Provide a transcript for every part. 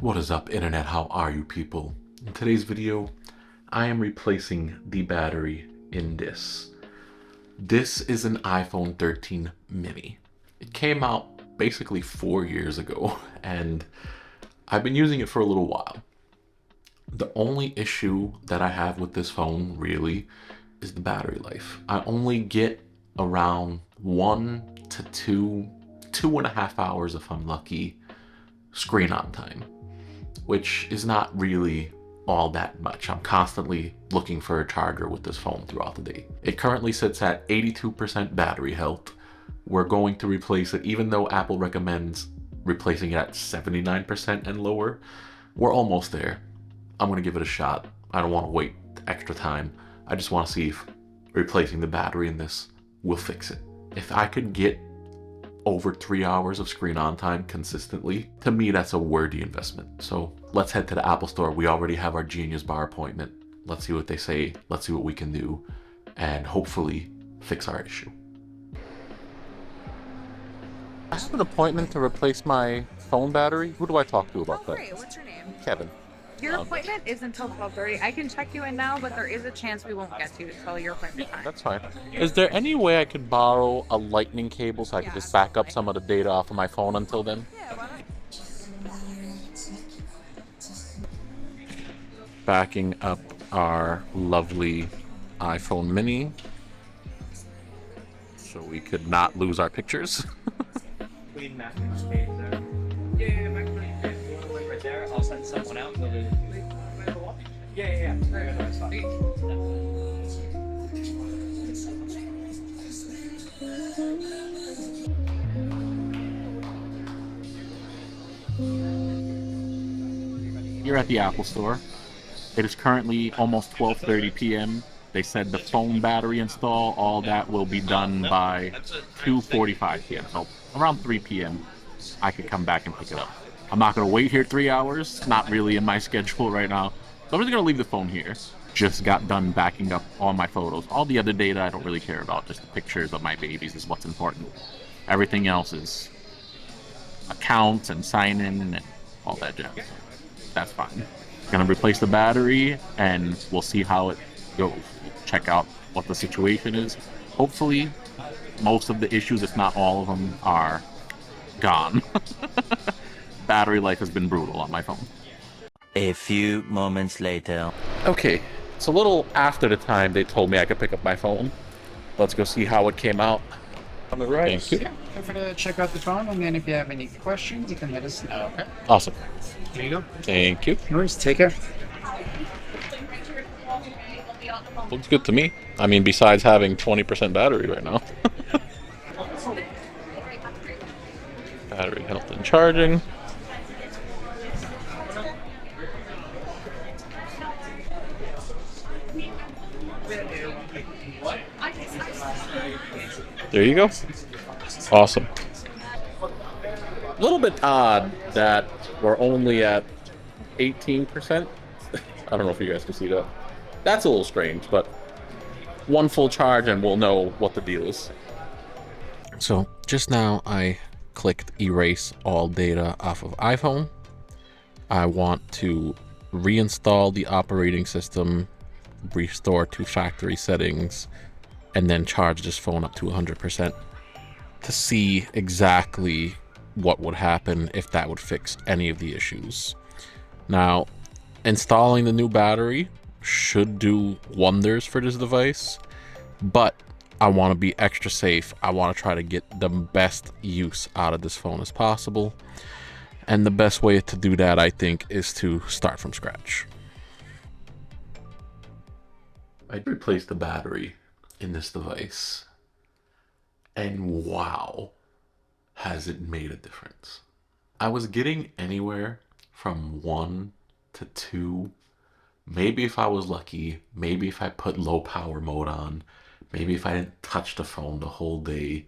What is up, internet? How are you people? In today's video, I am replacing the battery in this. This is an iPhone 13 mini. It came out basically 4 years ago, and I've been using it for a little while. The only issue that I have with this phone, really, is the battery life. I only get around 1 to 2.5 hours if I'm lucky, screen on time, which is not really all that much. I'm constantly looking for a charger with this phone throughout the day. It currently sits at 82% battery health. We're going to replace it, even though Apple recommends replacing it at 79% and lower. We're almost there. I'm gonna give it a shot. I don't want to wait extra time. I just want to see if replacing the battery in this will fix it. If I could get over 3 hours of screen on time consistently, to me that's a worthy investment. So let's head to the Apple Store. We already have our Genius Bar appointment. Let's see what they say. Let's see what we can do, and hopefully fix our issue. I have an appointment to replace my phone battery. Who do I talk to about that? Great. What's your name? Kevin. Your appointment is until 12:30. I can check you in now, but there is a chance we won't get to you until your appointment time. That's fine. Is there any way I could borrow a lightning cable so I could just back up some of the data off of my phone until then? Yeah, why not? Backing up our lovely iPhone mini so we could not lose our pictures. Right there. I'll send someone out. Yeah. That's fine. You're at the Apple Store. It is currently almost 12:30 p.m. They said the phone battery install, all that will be done by 2:45 p.m. So around 3 p.m. I could come back and pick it up. I'm not going to wait here 3 hours. Not really in my schedule right now. So I'm just going to leave the phone here. Just got done backing up all my photos. All the other data I don't really care about. Just the pictures of my babies is what's important. Everything else is accounts and sign in and all that jazz. That's fine. Gonna replace the battery and we'll see how it goes. Check out what the situation is. Hopefully most of the issues, if not all of them, are gone. Battery life has been brutal on my phone. A few moments later. Okay, it's a little after the time they told me I could pick up my phone. Let's go see how it came out. All right. Thank you. Yeah, feel free to check out the phone, and then if you have any questions, you can let us know. Okay. Awesome. Here you go. Thank you. No worries. Take care. Looks good to me. I mean, besides having 20% battery right now. Battery health and charging. There you go. Awesome. A little bit odd that we're only at 18%. I don't know if you guys can see that. That's a little strange, but one full charge and we'll know what the deal is. So just now I clicked erase all data off of iPhone. I want to reinstall the operating system, restore to factory settings, and then charge this phone up to 100% to see exactly what would happen if that would fix any of the issues. Now, installing the new battery should do wonders for this device, but I want to be extra safe. I want to try to get the best use out of this phone as possible. And the best way to do that, I think, is to start from scratch. I replaced the battery in this device, and wow, has it made a difference. I was getting anywhere from 1 to 2, maybe if I was lucky, maybe if I put low power mode on, maybe if I didn't touch the phone the whole day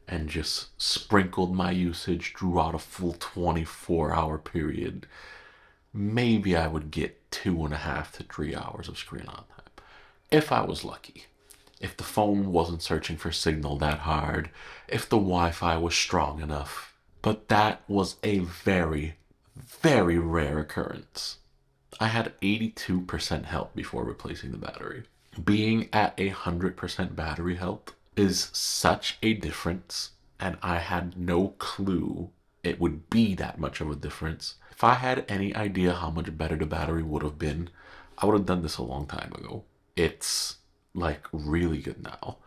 and just sprinkled my usage throughout a full 24-hour period, maybe I would get 2.5 to 3 hours of screen on time. If I was lucky. If the phone wasn't searching for signal that hard, if the Wi-Fi was strong enough. But that was a very, very rare occurrence. I had 82% health before replacing the battery. Being at 100% battery health is such a difference, and I had no clue it would be that much of a difference. If I had any idea how much better the battery would have been, I would have done this a long time ago. It's like really good now.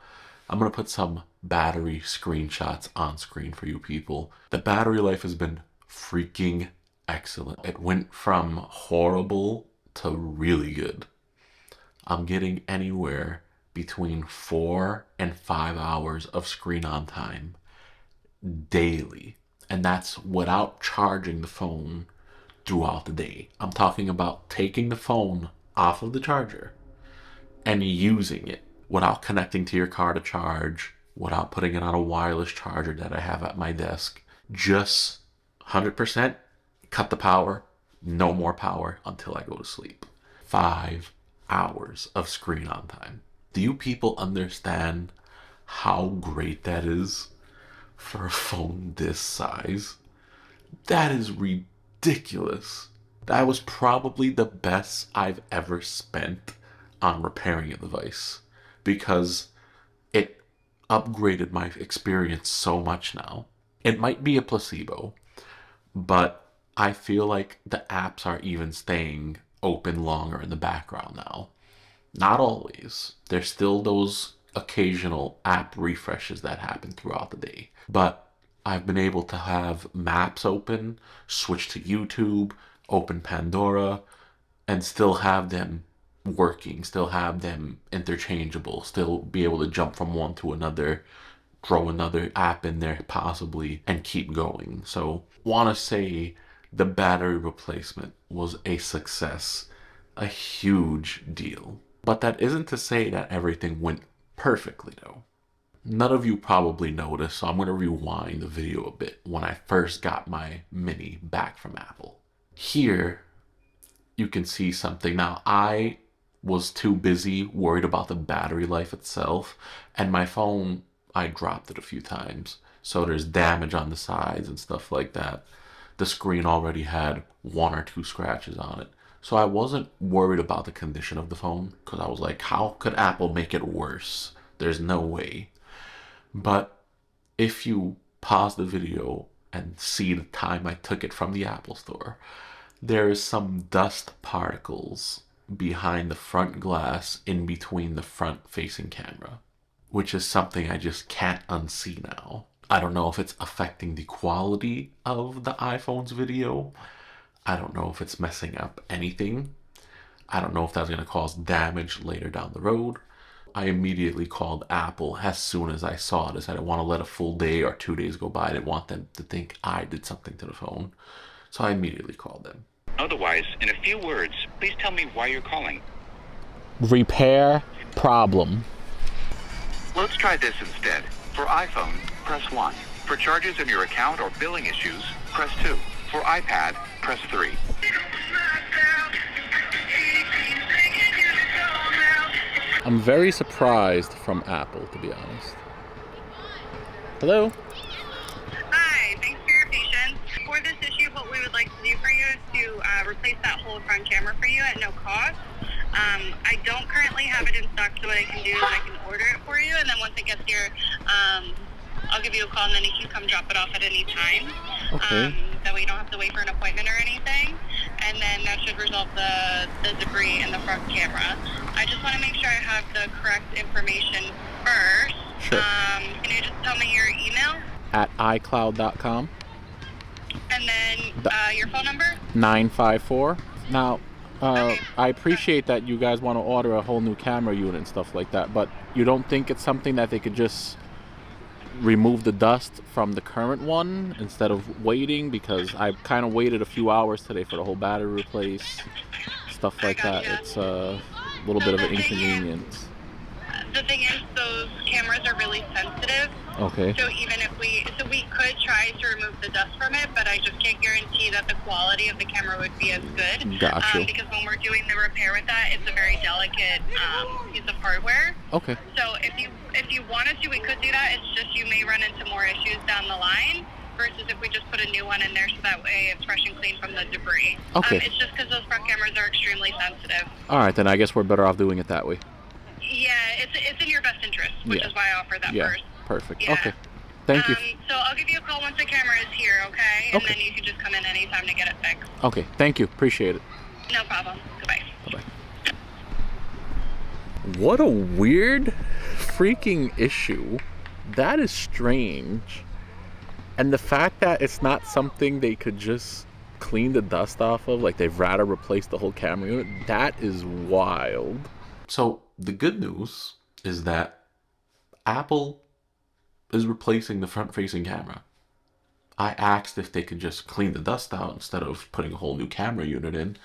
I'm gonna put some battery screenshots on screen for you people. The battery life has been freaking excellent. It went from horrible to really good. I'm getting anywhere between 4 and 5 hours of screen on time daily. And that's without charging the phone throughout the day. I'm talking about taking the phone off of the charger and using it without connecting to your car to charge, without putting it on a wireless charger that I have at my desk. Just 100%, cut the power, no more power until I go to sleep. 5 hours of screen on time. Do you people understand how great that is for a phone this size? That is ridiculous. That was probably the best I've ever spent on repairing a device because it upgraded my experience so much now. It might be a placebo, but I feel like the apps are even staying open longer in the background now. Not always. There's still those occasional app refreshes that happen throughout the day. But I've been able to have maps open, switch to YouTube, open Pandora, and still have them working, still have them interchangeable, still be able to jump from one to another, throw another app in there possibly, and keep going. So want to say the battery replacement was a success, a huge deal. But that isn't to say that everything went perfectly though. None of you probably noticed, so I'm going to rewind the video a bit when I first got my Mini back from Apple. Here, you can see something. Now, I was too busy worried about the battery life itself, and my phone, I dropped it a few times. So there's damage on the sides and stuff like that. The screen already had 1 or 2 scratches on it. So I wasn't worried about the condition of the phone because I was like, how could Apple make it worse? There's no way. But if you pause the video and see the time I took it from the Apple store, there is some dust particles behind the front glass in between the front facing camera, which is something I just can't unsee now. I don't know if it's affecting the quality of the iPhone's video. I don't know if it's messing up anything. I don't know if that's going to cause damage later down the road. I immediately called Apple as soon as I saw it. I didn't want to let a full day or 2 days go by. I didn't want them to think I did something to the phone. So I immediately called them. Otherwise, in a few words, please tell me why you're calling. Repair problem. Let's try this instead. For iPhone, press 1. For charges in your account or billing issues, press 2. For iPad, press 3. I'm very surprised from Apple, to be honest. Hello? Hi, thanks for your patience. For this issue, what we would like to do for you is to replace that whole front camera for you at no cost. I don't currently have it in stock, so what I can do is I can order it for you, and then once it gets here, I'll give you a call, and then you can come drop it off at any time. Okay. That way you don't have to wait for an appointment or anything, and then that should resolve the debris in the front camera. I just want to make sure I have the correct information first. Sure. Can you just tell me your email? At iCloud.com. And then your phone number? 954. Now, Okay. I appreciate that you guys want to order a whole new camera unit and stuff like that, but you don't think it's something that they could just remove the dust from the current one instead of waiting? Because I kind of waited a few hours today for the whole battery replace, stuff like that. gotcha. It's a little bit of an inconvenience. The thing is, those cameras are really sensitive. Okay. So even if we could try to remove the dust from it, but I just can't guarantee that the quality of the camera would be as good. Gotcha. Because when we're doing the repair with that, it's a very delicate piece of hardware. Okay. So if you wanted to, we could do that. It's just you may run into more issues down the line. versus if we just put a new one in there so that way it's fresh and clean from the debris. Okay. It's just because those front cameras are extremely sensitive. All right, then I guess we're better off doing it that way. Yeah, it's in your best interest, which Yeah. is why I offered that Yeah, first. perfect. Yeah. Okay. Thank you. So I'll give you a call once the camera is here, okay? And Okay. then you can just come in anytime to get it fixed. Okay, thank you. Appreciate it. No problem. Goodbye. Bye-bye. What a weird freaking issue. That is strange. And the fact that it's not something they could just clean the dust off of, like they'd rather replace the whole camera unit, that is wild. So the good news is that Apple is replacing the front-facing camera. I asked if they could just clean the dust out instead of putting a whole new camera unit in,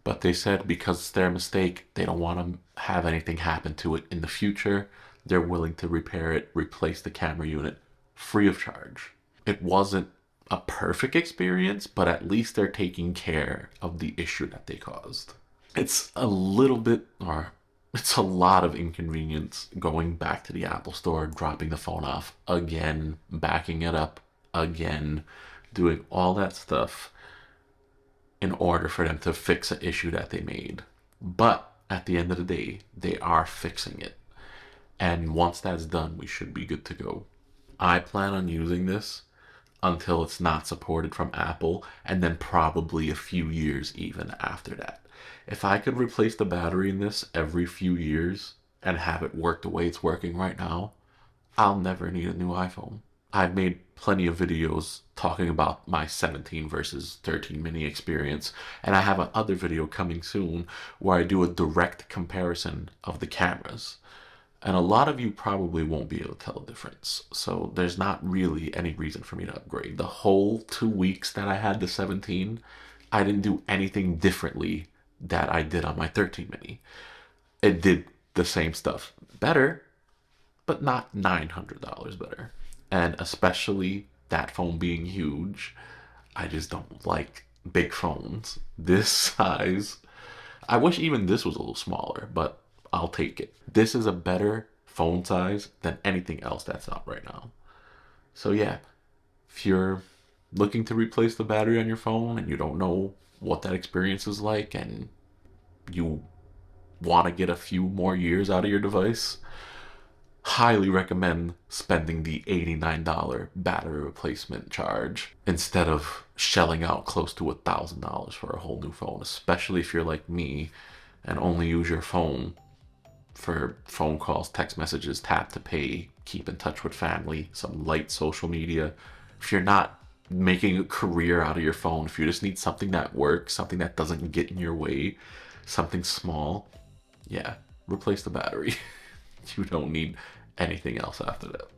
but they said because it's their mistake, they don't want to have anything happen to it in the future. They're willing to repair it, replace the camera unit free of charge. It wasn't a perfect experience, but at least they're taking care of the issue that they caused. It's a little bit, or it's a lot of inconvenience going back to the Apple store, dropping the phone off again, backing it up again, doing all that stuff in order for them to fix an issue that they made. But at the end of the day, they are fixing it. And once that's done, we should be good to go. I plan on using this until it's not supported from Apple, and then probably a few years even after that. If I could replace the battery in this every few years and have it work the way it's working right now, I'll never need a new iPhone. I've made plenty of videos talking about my 17 versus 13 mini experience, and I have another video coming soon where I do a direct comparison of the cameras. And a lot of you probably won't be able to tell the difference. So there's not really any reason for me to upgrade. The whole 2 weeks that I had the 17, I didn't do anything differently that I did on my 13 mini. It did the same stuff better, but not $900 better. And especially that phone being huge, I just don't like big phones this size. I wish even this was a little smaller, but I'll take it. This is a better phone size than anything else that's out right now. So yeah, if you're looking to replace the battery on your phone and you don't know what that experience is like and you want to get a few more years out of your device, highly recommend spending the $89 battery replacement charge instead of shelling out close to $1,000 for a whole new phone, especially if you're like me and only use your phone for phone calls, text messages, tap to pay, keep in touch with family, some light social media. If you're not making a career out of your phone, if you just need something that works, something that doesn't get in your way, something small, yeah, replace the battery. You don't need anything else after that.